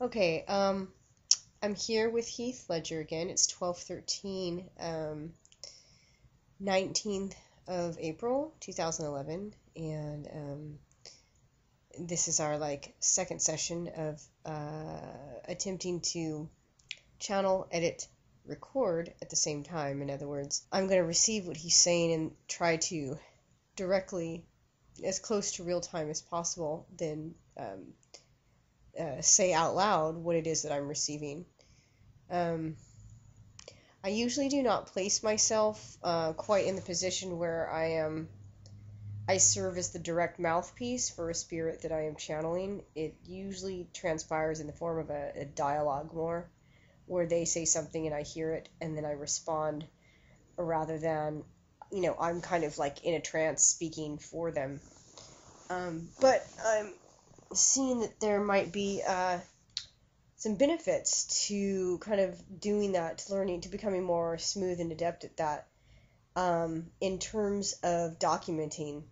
Okay, I'm here with Heath Ledger again. It's 12:13, 19th of April, 2011, and this is our second session of attempting to channel, edit, record at the same time. In other words, I'm going to receive what he's saying and try to directly, as close to real time as possible, then say out loud what it is that I'm receiving. Um, I usually do not place myself quite in the position where I serve as the direct mouthpiece for a spirit that I am channeling. It usually transpires in the form of a dialogue more, where they say something and I hear it and then I respond, rather than, I'm kind of like in a trance speaking for them. But I'm seeing that there might be some benefits to kind of doing that, to learning, to becoming more smooth and adept at that, in terms of documenting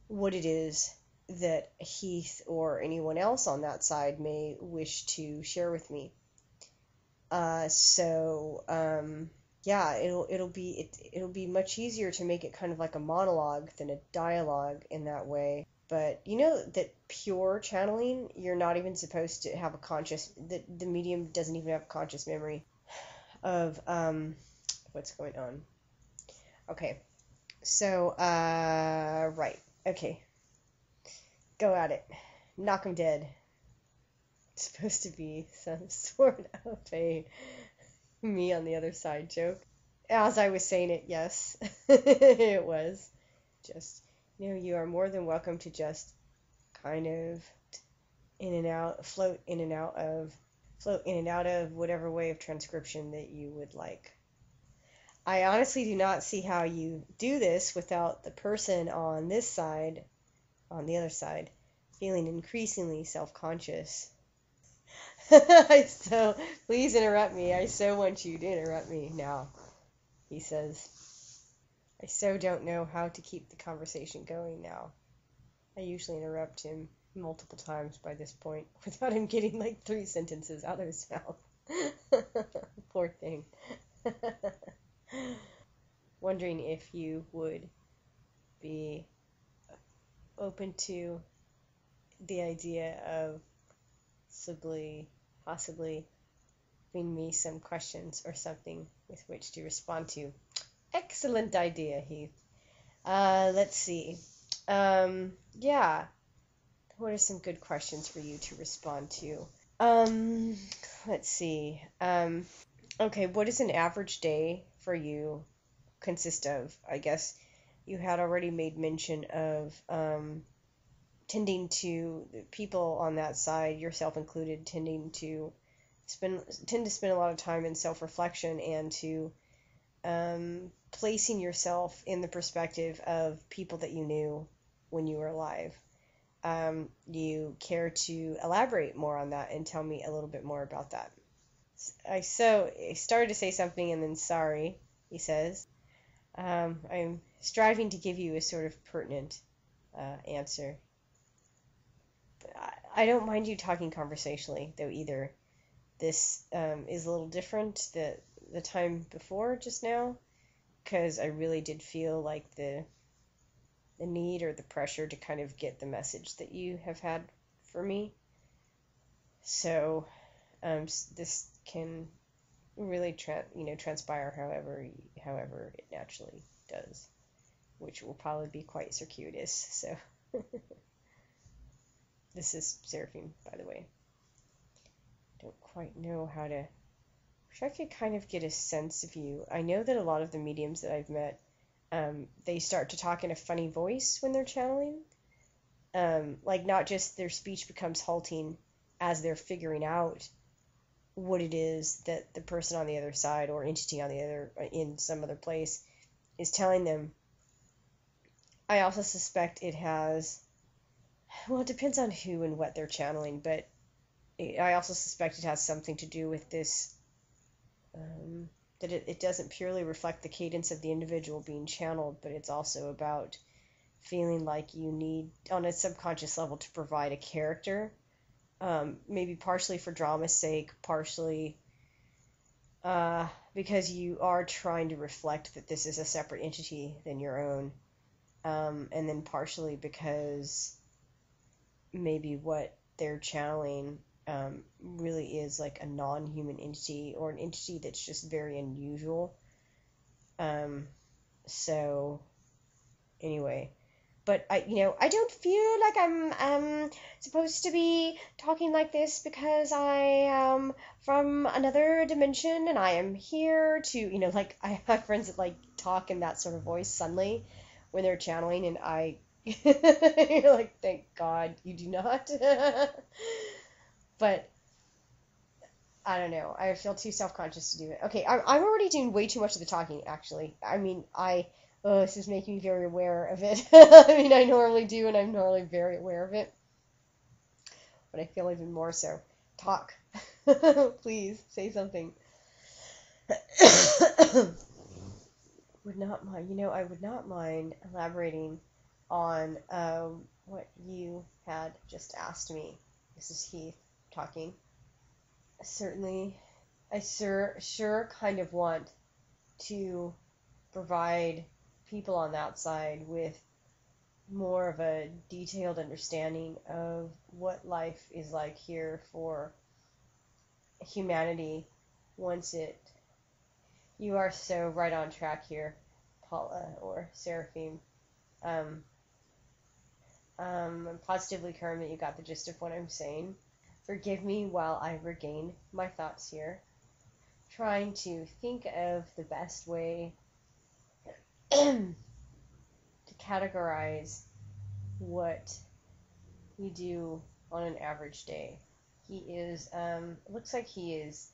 what it is that Heath or anyone else on that side may wish to share with me. Yeah, it'll be much easier to make it kind of like a monologue than a dialogue in that way. But you know that pure channeling, you're not even supposed to have a conscious, the medium doesn't even have conscious memory of what's going on. Okay, so right, okay, go at it, knock 'em dead. It's supposed to be some sort of a me on the other side joke. As I was saying it, yes, it was just, you are more than welcome to just kind of in and out, float in and out of whatever way of transcription that you would like. I honestly do not see how you do this without the person on this side, on the other side, feeling increasingly self-conscious. So, please interrupt me. I so want you to interrupt me now, he says. I so don't know how to keep the conversation going now. I usually interrupt him multiple times by this point without him getting like 3 sentences out of his mouth. Poor thing. Wondering if you would be open to the idea of possibly giving me some questions or something with which to respond to. Excellent idea, Heath. Let's see. Yeah. What are some good questions for you to respond to? Let's see. Okay, what does an average day for you consist of? I guess you had already made mention of tending to, people on that side, yourself included, tend to spend a lot of time in self-reflection and to placing yourself in the perspective of people that you knew when you were alive. You care to elaborate more on that and tell me a little bit more about that? I started to say something and then sorry, he says. I'm striving to give you a sort of pertinent answer. I don't mind you talking conversationally, though either. This is a little different the time before just now, because I really did feel like the need or the pressure to kind of get the message that you have had for me. So this can really transpire however it naturally does, which will probably be quite circuitous. So this is Seraphine, by the way. Don't quite know how to. Wish I could kind of get a sense of you. I know that a lot of the mediums that I've met, they start to talk in a funny voice when they're channeling. Like, not just their speech becomes halting as they're figuring out what it is that the person on the other side or entity on the other, in some other place, is telling them. I also suspect it has, well, it depends on who and what they're channeling, but I also suspect it has something to do with this, that it doesn't purely reflect the cadence of the individual being channeled, but it's also about feeling like you need, on a subconscious level, to provide a character maybe partially for drama's sake, partially because you are trying to reflect that this is a separate entity than your own, and then partially because maybe what they're channeling really is like a non-human entity or an entity that's just very unusual. So anyway, but I don't feel like I'm supposed to be talking like this because I am from another dimension and I am here to, like I have friends that like talk in that sort of voice suddenly when they're channeling, and you're like, thank God you do not. But I don't know. I feel too self-conscious to do it. Okay, I'm already doing way too much of the talking, actually. I mean, this is making me very aware of it. I mean, I normally do, and I'm normally very aware of it. But I feel even more so. Talk. Please, say something. Would not mind. I would not mind elaborating on what you had just asked me. This is Heath talking. Certainly, I sure kind of want to provide people on that side with more of a detailed understanding of what life is like here for humanity once it... You are so right on track here, Paula or Seraphim. I'm positively confident that you got the gist of what I'm saying. Forgive me while I regain my thoughts here, trying to think of the best way to categorize what we do on an average day. He is, it looks like he is,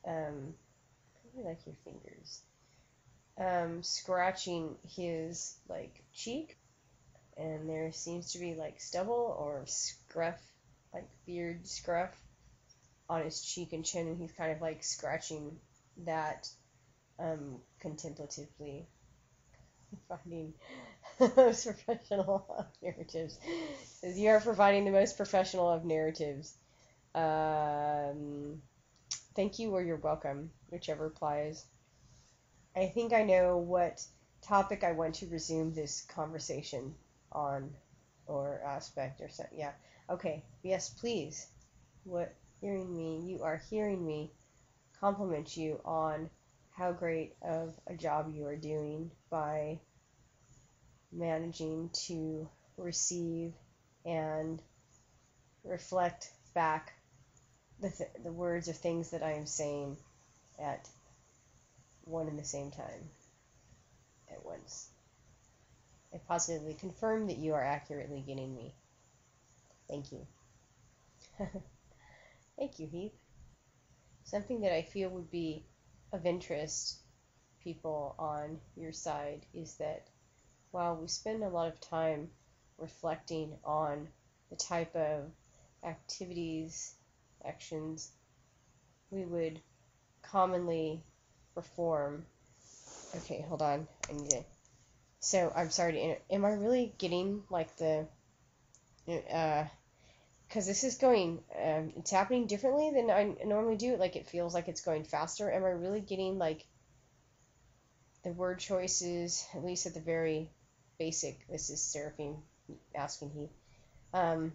probably like your fingers, scratching his, like, cheek, and there seems to be, like, stubble or scruff, like, beard scruff on his cheek and chin, and he's kind of, like, scratching that, contemplatively. Providing the most professional of narratives. Says you are providing the most professional of narratives. Thank you or you're welcome, whichever applies. I think I know what topic I want to resume this conversation on, or aspect, or something. Yeah. Okay. Yes, please. You are hearing me compliment you on how great of a job you are doing by managing to receive and reflect back the words or things that I am saying at one and the same time at once. I positively confirm that you are accurately getting me. Thank you. Thank you, Heath. Something that I feel would be of interest people on your side is that while we spend a lot of time reflecting on the type of actions we would commonly perform. Okay, hold on. So, I'm sorry to am I really getting like the because this is going, it's happening differently than I normally do. Like, it feels like it's going faster. Am I really getting, like, the word choices, at least at the very basic? This is Seraphim asking Heath. At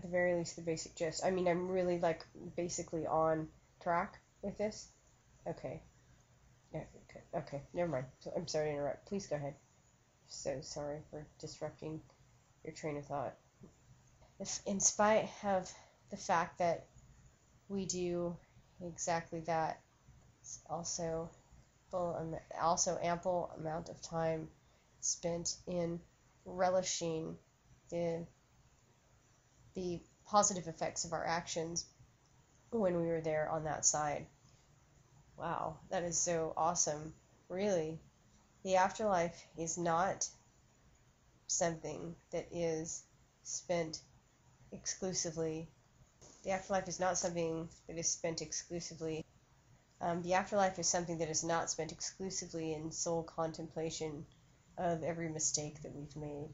the very least, the basic gist. I mean, I'm really, like, basically on track with this. Okay. Yeah, okay, never mind. So, I'm sorry to interrupt. Please go ahead. So sorry for disrupting your train of thought. In spite of the fact that we do exactly that, it's also ample amount of time spent in relishing the positive effects of our actions when we were there on that side. Wow, that is so awesome. Really, the afterlife is not something that is spent exclusively. The afterlife is not something that is spent exclusively. The afterlife is something that is not spent exclusively in soul contemplation of every mistake that we've made.